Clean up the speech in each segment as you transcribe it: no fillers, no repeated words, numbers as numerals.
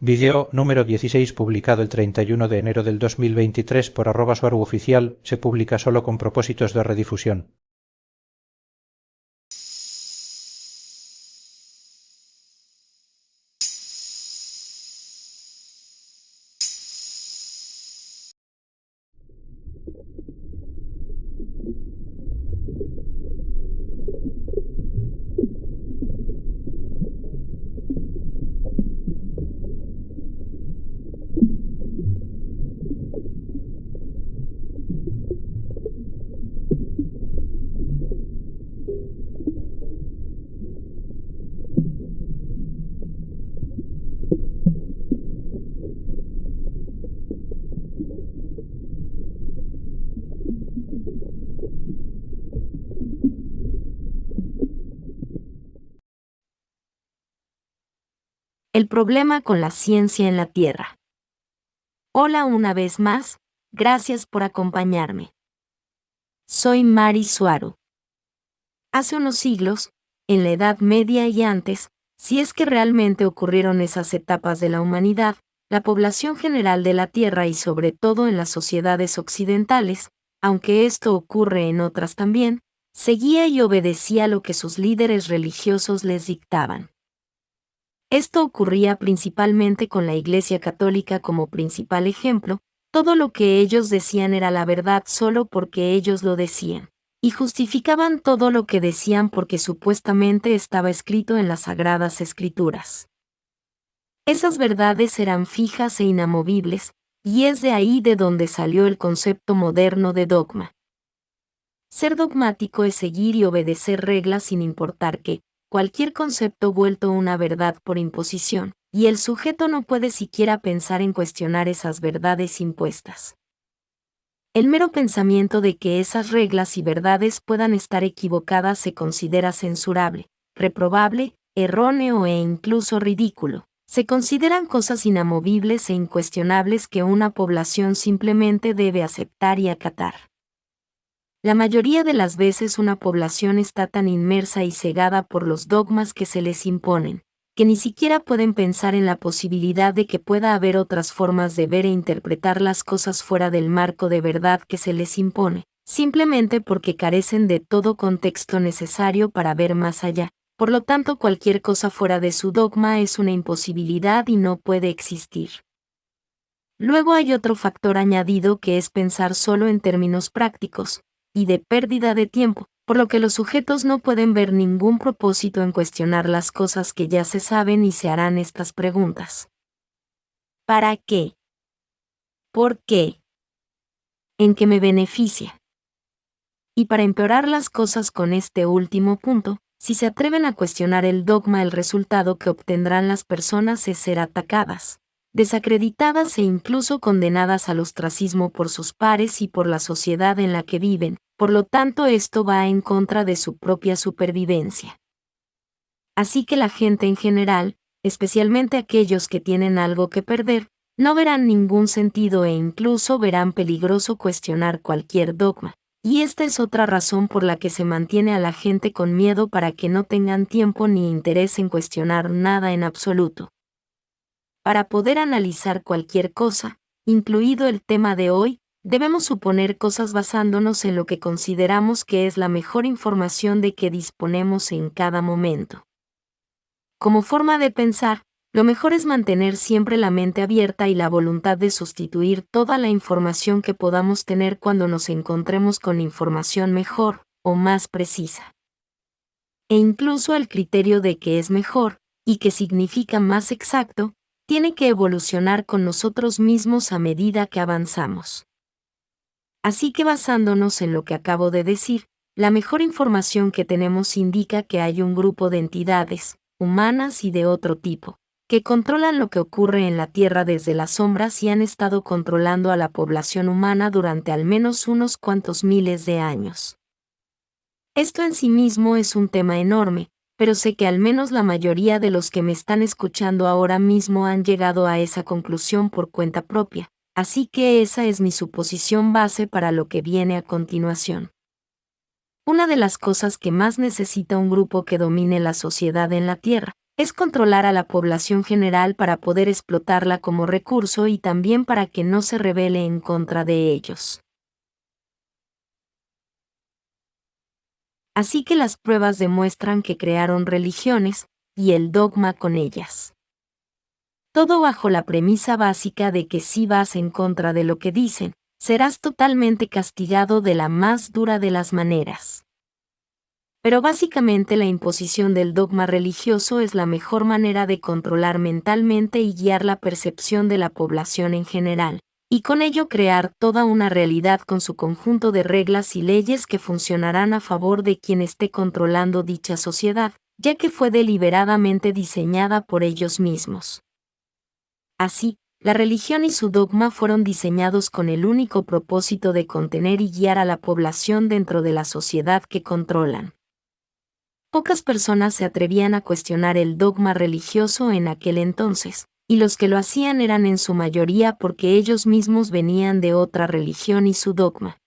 Video número 16 publicado el 31 de enero del 2023 por @suaruoficial, se publica solo con propósitos de redifusión. El problema con la ciencia en la Tierra. Hola una vez más, gracias por acompañarme. Soy Mari Suaru. Hace unos siglos, en la Edad Media y antes, si es que realmente ocurrieron esas etapas de la humanidad, la población general de la Tierra y sobre todo en las sociedades occidentales, aunque esto ocurre en otras también, seguía y obedecía lo que sus líderes religiosos les dictaban. Esto ocurría principalmente con la Iglesia Católica como principal ejemplo. Todo lo que ellos decían era la verdad solo porque ellos lo decían, y justificaban todo lo que decían porque supuestamente estaba escrito en las Sagradas Escrituras. Esas verdades eran fijas e inamovibles, y es de ahí de donde salió el concepto moderno de dogma. Ser dogmático es seguir y obedecer reglas sin importar qué, cualquier concepto vuelto una verdad por imposición, y el sujeto no puede siquiera pensar en cuestionar esas verdades impuestas. El mero pensamiento de que esas reglas y verdades puedan estar equivocadas se considera censurable, reprobable, erróneo e incluso ridículo. Se consideran cosas inamovibles e incuestionables que una población simplemente debe aceptar y acatar. La mayoría de las veces una población está tan inmersa y cegada por los dogmas que se les imponen, que ni siquiera pueden pensar en la posibilidad de que pueda haber otras formas de ver e interpretar las cosas fuera del marco de verdad que se les impone, simplemente porque carecen de todo contexto necesario para ver más allá. Por lo tanto, cualquier cosa fuera de su dogma es una imposibilidad y no puede existir. Luego hay otro factor añadido que es pensar solo en términos prácticos y de pérdida de tiempo, por lo que los sujetos no pueden ver ningún propósito en cuestionar las cosas que ya se saben y se harán estas preguntas. ¿Para qué? ¿Por qué? ¿En qué me beneficia? Y para empeorar las cosas con este último punto, si se atreven a cuestionar el dogma, el resultado que obtendrán las personas es ser atacadas, desacreditadas e incluso condenadas al ostracismo por sus pares y por la sociedad en la que viven. Por lo tanto, esto va en contra de su propia supervivencia. Así que la gente en general, especialmente aquellos que tienen algo que perder, no verán ningún sentido e incluso verán peligroso cuestionar cualquier dogma. Y esta es otra razón por la que se mantiene a la gente con miedo, para que no tengan tiempo ni interés en cuestionar nada en absoluto. Para poder analizar cualquier cosa, incluido el tema de hoy, debemos suponer cosas basándonos en lo que consideramos que es la mejor información de que disponemos en cada momento. Como forma de pensar, lo mejor es mantener siempre la mente abierta y la voluntad de sustituir toda la información que podamos tener cuando nos encontremos con información mejor o más precisa. E incluso el criterio de qué es mejor y qué significa más exacto, tiene que evolucionar con nosotros mismos a medida que avanzamos. Así que, basándonos en lo que acabo de decir, la mejor información que tenemos indica que hay un grupo de entidades, humanas y de otro tipo, que controlan lo que ocurre en la Tierra desde las sombras y han estado controlando a la población humana durante al menos unos cuantos miles de años. Esto en sí mismo es un tema enorme, pero sé que al menos la mayoría de los que me están escuchando ahora mismo han llegado a esa conclusión por cuenta propia. Así que esa es mi suposición base para lo que viene a continuación. Una de las cosas que más necesita un grupo que domine la sociedad en la Tierra es controlar a la población general para poder explotarla como recurso y también para que no se rebele en contra de ellos. Así que las pruebas demuestran que crearon religiones, y el dogma con ellas. Todo bajo la premisa básica de que si vas en contra de lo que dicen, serás totalmente castigado de la más dura de las maneras. Pero básicamente la imposición del dogma religioso es la mejor manera de controlar mentalmente y guiar la percepción de la población en general, y con ello crear toda una realidad con su conjunto de reglas y leyes que funcionarán a favor de quien esté controlando dicha sociedad, ya que fue deliberadamente diseñada por ellos mismos. Así, la religión y su dogma fueron diseñados con el único propósito de contener y guiar a la población dentro de la sociedad que controlan. Pocas personas se atrevían a cuestionar el dogma religioso en aquel entonces, y los que lo hacían eran en su mayoría porque ellos mismos venían de otra religión y su dogma.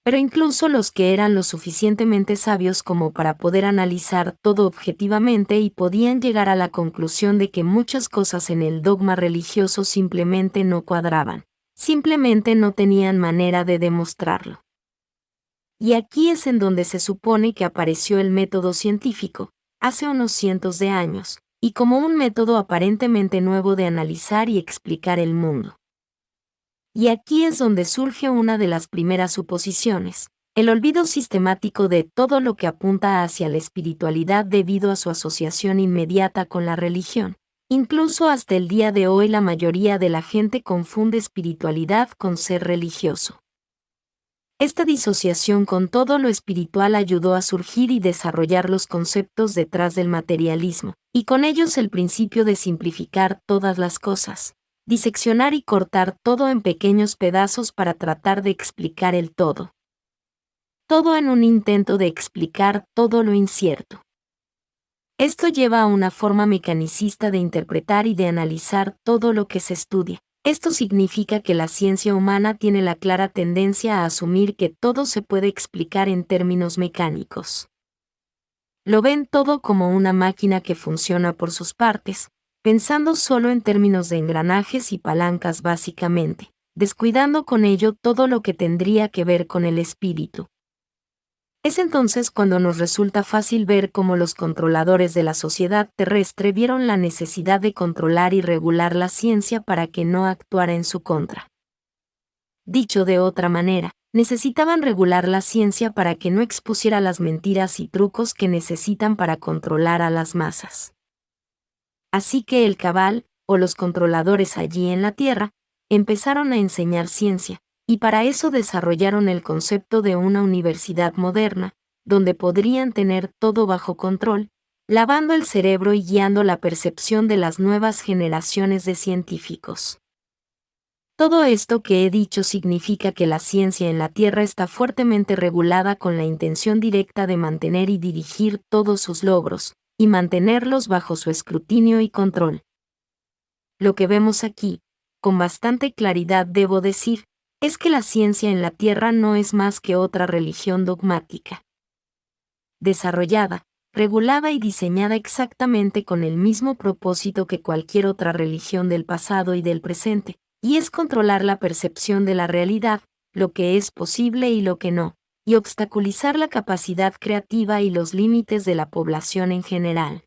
Pero incluso los que eran lo suficientemente sabios como para poder analizar todo objetivamente y podían llegar a la conclusión de que muchas cosas en el dogma religioso simplemente no cuadraban, simplemente no tenían manera de demostrarlo. Y aquí es en donde se supone que apareció el método científico, hace unos cientos de años, y como un método aparentemente nuevo de analizar y explicar el mundo. Y aquí es donde surge una de las primeras suposiciones, el olvido sistemático de todo lo que apunta hacia la espiritualidad debido a su asociación inmediata con la religión. Incluso hasta el día de hoy la mayoría de la gente confunde espiritualidad con ser religioso. Esta disociación con todo lo espiritual ayudó a surgir y desarrollar los conceptos detrás del materialismo, y con ellos el principio de simplificar todas las cosas, diseccionar y cortar todo en pequeños pedazos para tratar de explicar el todo. Todo en un intento de explicar todo lo incierto. Esto lleva a una forma mecanicista de interpretar y de analizar todo lo que se estudia. Esto significa que la ciencia humana tiene la clara tendencia a asumir que todo se puede explicar en términos mecánicos. Lo ven todo como una máquina que funciona por sus partes, pensando solo en términos de engranajes y palancas básicamente, descuidando con ello todo lo que tendría que ver con el espíritu. Es entonces cuando nos resulta fácil ver cómo los controladores de la sociedad terrestre vieron la necesidad de controlar y regular la ciencia para que no actuara en su contra. Dicho de otra manera, necesitaban regular la ciencia para que no expusiera las mentiras y trucos que necesitan para controlar a las masas. Así que el cabal, o los controladores allí en la Tierra, empezaron a enseñar ciencia, y para eso desarrollaron el concepto de una universidad moderna, donde podrían tener todo bajo control, lavando el cerebro y guiando la percepción de las nuevas generaciones de científicos. Todo esto que he dicho significa que la ciencia en la Tierra está fuertemente regulada con la intención directa de mantener y dirigir todos sus logros, y mantenerlos bajo su escrutinio y control. Lo que vemos aquí, con bastante claridad debo decir, es que la ciencia en la Tierra no es más que otra religión dogmática. Desarrollada, regulada y diseñada exactamente con el mismo propósito que cualquier otra religión del pasado y del presente, y es controlar la percepción de la realidad, lo que es posible y lo que no, y obstaculizar la capacidad creativa y los límites de la población en general.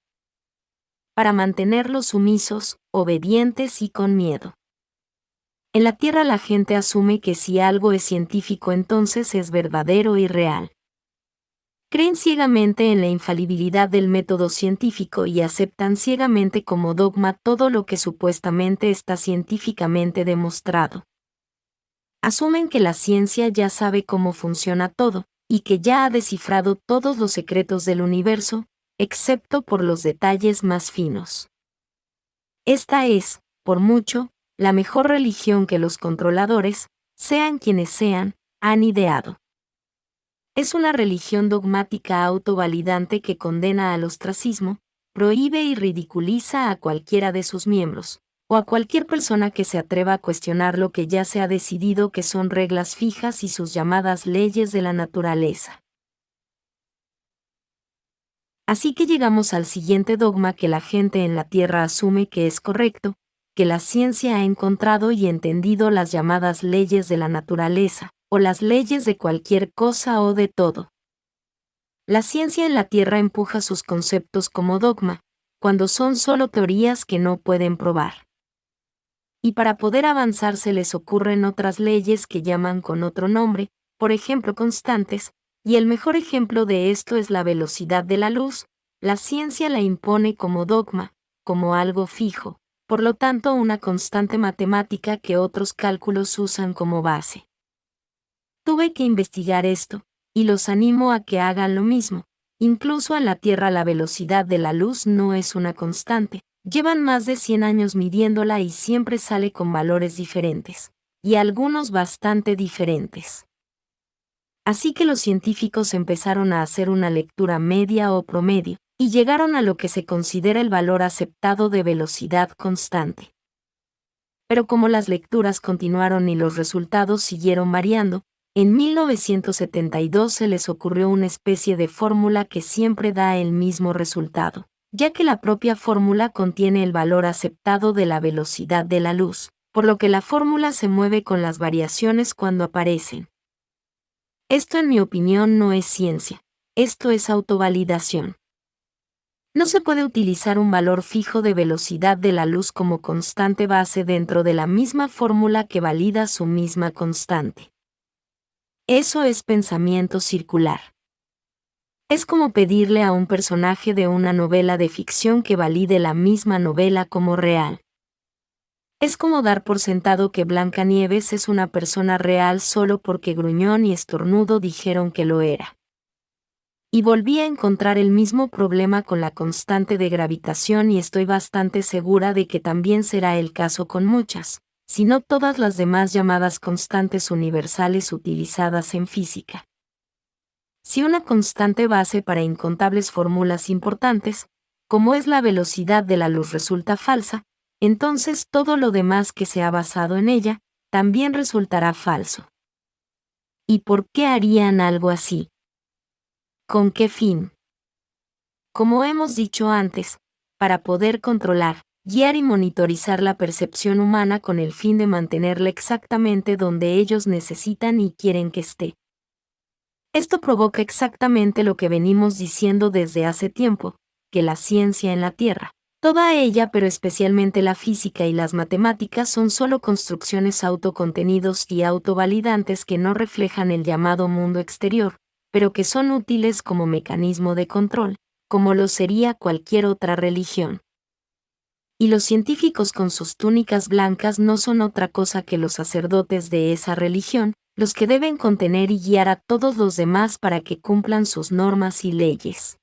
Para mantenerlos sumisos, obedientes y con miedo. En la Tierra la gente asume que si algo es científico entonces es verdadero y real. Creen ciegamente en la infalibilidad del método científico y aceptan ciegamente como dogma todo lo que supuestamente está científicamente demostrado. Asumen que la ciencia ya sabe cómo funciona todo, y que ya ha descifrado todos los secretos del universo, excepto por los detalles más finos. Esta es, por mucho, la mejor religión que los controladores, sean quienes sean, han ideado. Es una religión dogmática autovalidante que condena al ostracismo, prohíbe y ridiculiza a cualquiera de sus miembros, o a cualquier persona que se atreva a cuestionar lo que ya se ha decidido que son reglas fijas y sus llamadas leyes de la naturaleza. Así que llegamos al siguiente dogma que la gente en la Tierra asume que es correcto, que la ciencia ha encontrado y entendido las llamadas leyes de la naturaleza, o las leyes de cualquier cosa o de todo. La ciencia en la Tierra empuja sus conceptos como dogma, cuando son solo teorías que no pueden probar. Y para poder avanzar se les ocurren otras leyes que llaman con otro nombre, por ejemplo constantes, y el mejor ejemplo de esto es la velocidad de la luz. La ciencia la impone como dogma, como algo fijo, por lo tanto una constante matemática que otros cálculos usan como base. Tuve que investigar esto, y los animo a que hagan lo mismo. Incluso en la Tierra la velocidad de la luz no es una constante. Llevan más de 100 años midiéndola y siempre sale con valores diferentes, y algunos bastante diferentes. Así que los científicos empezaron a hacer una lectura media o promedio, y llegaron a lo que se considera el valor aceptado de velocidad constante. Pero como las lecturas continuaron y los resultados siguieron variando, en 1972 se les ocurrió una especie de fórmula que siempre da el mismo resultado, ya que la propia fórmula contiene el valor aceptado de la velocidad de la luz, por lo que la fórmula se mueve con las variaciones cuando aparecen. Esto en mi opinión no es ciencia, esto es autovalidación. No se puede utilizar un valor fijo de velocidad de la luz como constante base dentro de la misma fórmula que valida su misma constante. Eso es pensamiento circular. Es como pedirle a un personaje de una novela de ficción que valide la misma novela como real. Es como dar por sentado que Blancanieves es una persona real solo porque Gruñón y Estornudo dijeron que lo era. Y volví a encontrar el mismo problema con la constante de gravitación y estoy bastante segura de que también será el caso con muchas, si no todas las demás llamadas constantes universales utilizadas en física. Si una constante base para incontables fórmulas importantes, como es la velocidad de la luz, resulta falsa, entonces todo lo demás que se ha basado en ella, también resultará falso. ¿Y por qué harían algo así? ¿Con qué fin? Como hemos dicho antes, para poder controlar, guiar y monitorizar la percepción humana con el fin de mantenerla exactamente donde ellos necesitan y quieren que esté. Esto provoca exactamente lo que venimos diciendo desde hace tiempo, que la ciencia en la Tierra, toda ella pero especialmente la física y las matemáticas son solo construcciones autocontenidos y autovalidantes que no reflejan el llamado mundo exterior, pero que son útiles como mecanismo de control, como lo sería cualquier otra religión. Y los científicos con sus túnicas blancas no son otra cosa que los sacerdotes de esa religión, los que deben contener y guiar a todos los demás para que cumplan sus normas y leyes.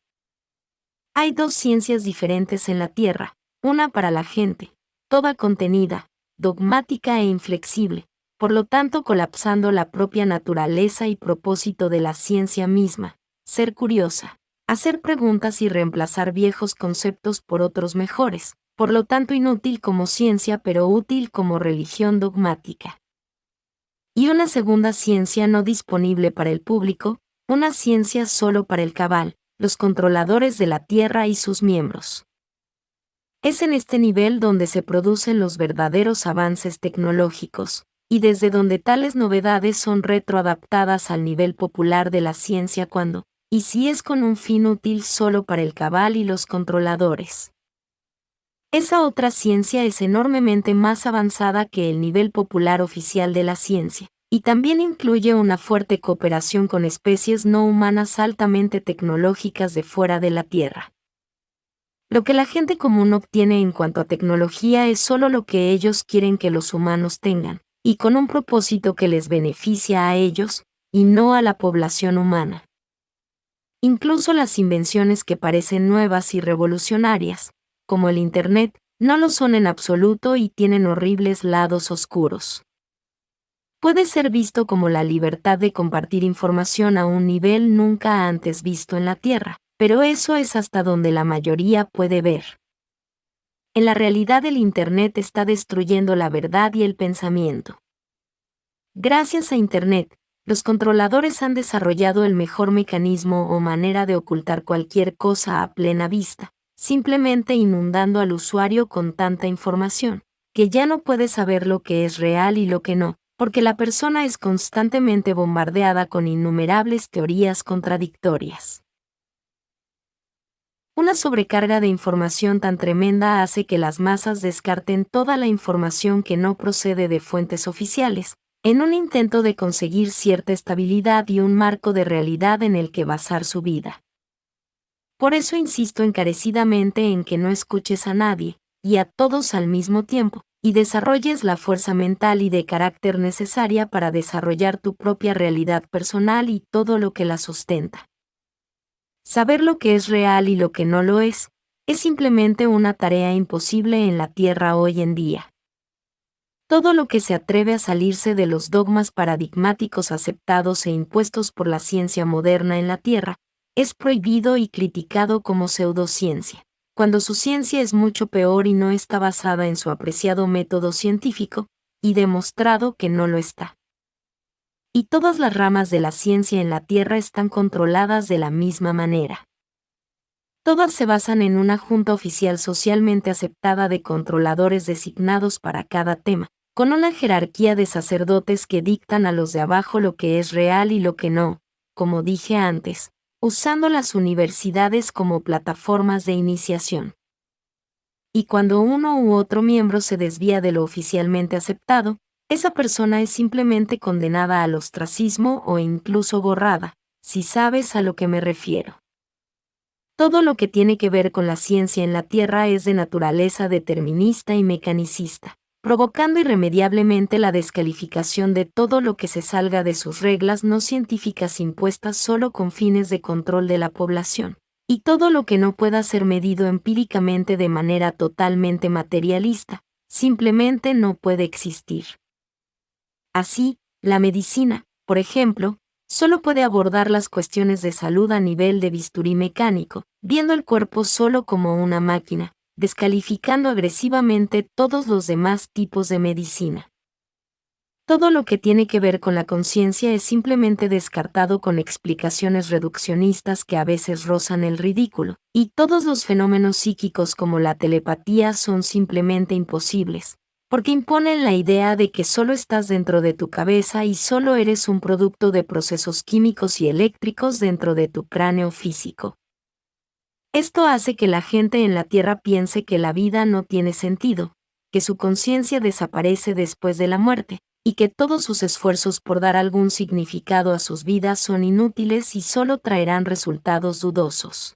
Hay dos ciencias diferentes en la Tierra, una para la gente, toda contenida, dogmática e inflexible, por lo tanto colapsando la propia naturaleza y propósito de la ciencia misma, ser curiosa, hacer preguntas y reemplazar viejos conceptos por otros mejores, por lo tanto inútil como ciencia pero útil como religión dogmática. Y una segunda ciencia no disponible para el público, una ciencia solo para el cabal, los controladores de la Tierra y sus miembros. Es en este nivel donde se producen los verdaderos avances tecnológicos, y desde donde tales novedades son retroadaptadas al nivel popular de la ciencia cuando, y si es con un fin útil solo para el cabal y los controladores. Esa otra ciencia es enormemente más avanzada que el nivel popular oficial de la ciencia, y también incluye una fuerte cooperación con especies no humanas altamente tecnológicas de fuera de la Tierra. Lo que la gente común obtiene en cuanto a tecnología es solo lo que ellos quieren que los humanos tengan, y con un propósito que les beneficia a ellos, y no a la población humana. Incluso las invenciones que parecen nuevas y revolucionarias, como el Internet, no lo son en absoluto y tienen horribles lados oscuros. Puede ser visto como la libertad de compartir información a un nivel nunca antes visto en la Tierra, pero eso es hasta donde la mayoría puede ver. En la realidad el Internet está destruyendo la verdad y el pensamiento. Gracias a Internet, Los controladores han desarrollado el mejor mecanismo o manera de ocultar cualquier cosa a plena vista, simplemente inundando al usuario con tanta información, que ya no puede saber lo que es real y lo que no, porque la persona es constantemente bombardeada con innumerables teorías contradictorias. Una sobrecarga de información tan tremenda hace que las masas descarten toda la información que no procede de fuentes oficiales, en un intento de conseguir cierta estabilidad y un marco de realidad en el que basar su vida. Por eso insisto encarecidamente en que no escuches a nadie, y a todos al mismo tiempo, y desarrolles la fuerza mental y de carácter necesaria para desarrollar tu propia realidad personal y todo lo que la sustenta. Saber lo que es real y lo que no lo es simplemente una tarea imposible en la Tierra hoy en día. Todo lo que se atreve a salirse de los dogmas paradigmáticos aceptados e impuestos por la ciencia moderna en la Tierra es prohibido y criticado como pseudociencia, cuando su ciencia es mucho peor y no está basada en su apreciado método científico, y demostrado que no lo está. Y todas las ramas de la ciencia en la Tierra están controladas de la misma manera. Todas se basan en una junta oficial socialmente aceptada de controladores designados para cada tema, con una jerarquía de sacerdotes que dictan a los de abajo lo que es real y lo que no, como dije antes, usando las universidades como plataformas de iniciación. Y cuando uno u otro miembro se desvía de lo oficialmente aceptado, esa persona es simplemente condenada al ostracismo o incluso borrada, si sabes a lo que me refiero. Todo lo que tiene que ver con la ciencia en la Tierra es de naturaleza determinista y mecanicista, provocando irremediablemente la descalificación de todo lo que se salga de sus reglas no científicas impuestas solo con fines de control de la población, y todo lo que no pueda ser medido empíricamente de manera totalmente materialista, simplemente no puede existir. Así, la medicina, por ejemplo, solo puede abordar las cuestiones de salud a nivel de bisturí mecánico, viendo el cuerpo solo como una máquina, descalificando agresivamente todos los demás tipos de medicina. Todo lo que tiene que ver con la conciencia es simplemente descartado con explicaciones reduccionistas que a veces rozan el ridículo, y todos los fenómenos psíquicos como la telepatía son simplemente imposibles, porque imponen la idea de que solo estás dentro de tu cabeza y solo eres un producto de procesos químicos y eléctricos dentro de tu cráneo físico. Esto hace que la gente en la Tierra piense que la vida no tiene sentido, que su conciencia desaparece después de la muerte, y que todos sus esfuerzos por dar algún significado a sus vidas son inútiles y solo traerán resultados dudosos.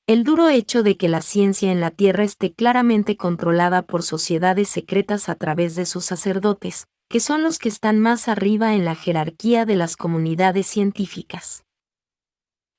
El duro hecho de que la ciencia en la Tierra esté claramente controlada por sociedades secretas a través de sus sacerdotes, que son los que están más arriba en la jerarquía de las comunidades científicas.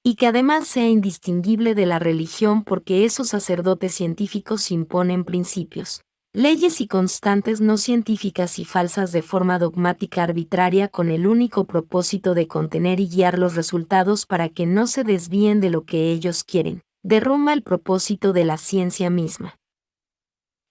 Y que además sea indistinguible de la religión porque esos sacerdotes científicos imponen principios, leyes y constantes no científicas y falsas de forma dogmática arbitraria con el único propósito de contener y guiar los resultados para que no se desvíen de lo que ellos quieren. Derrumba el propósito de la ciencia misma.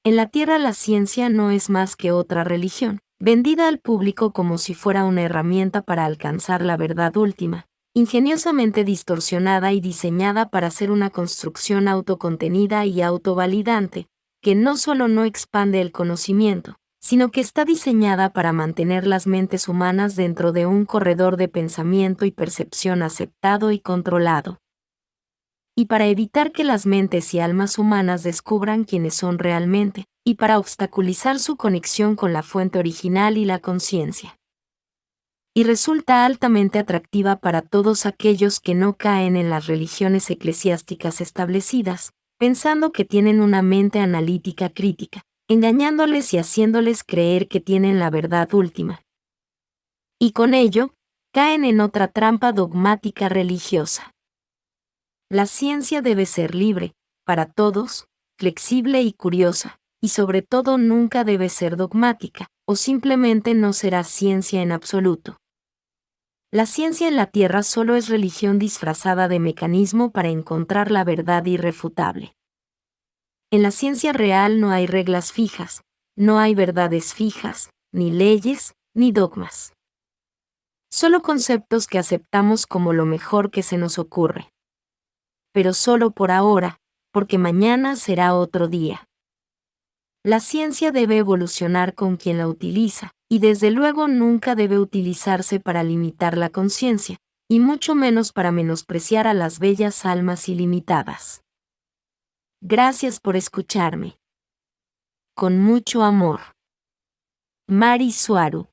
En la Tierra la ciencia no es más que otra religión, vendida al público como si fuera una herramienta para alcanzar la verdad última, ingeniosamente distorsionada y diseñada para ser una construcción autocontenida y autovalidante, que no solo no expande el conocimiento, sino que está diseñada para mantener las mentes humanas dentro de un corredor de pensamiento y percepción aceptado y controlado. Y para evitar que las mentes y almas humanas descubran quiénes son realmente, y para obstaculizar su conexión con la fuente original y la conciencia. Y resulta altamente atractiva para todos aquellos que no caen en las religiones eclesiásticas establecidas, pensando que tienen una mente analítica crítica, engañándoles y haciéndoles creer que tienen la verdad última. Y con ello, caen en otra trampa dogmática religiosa. La ciencia debe ser libre, para todos, flexible y curiosa, y sobre todo nunca debe ser dogmática, o simplemente no será ciencia en absoluto. La ciencia en la Tierra solo es religión disfrazada de mecanismo para encontrar la verdad irrefutable. En la ciencia real no hay reglas fijas, no hay verdades fijas, ni leyes, ni dogmas. Solo conceptos que aceptamos como lo mejor que se nos ocurre. Pero solo por ahora, porque mañana será otro día. La ciencia debe evolucionar con quien la utiliza, y desde luego nunca debe utilizarse para limitar la conciencia, y mucho menos para menospreciar a las bellas almas ilimitadas. Gracias por escucharme. Con mucho amor. Mari Suaru.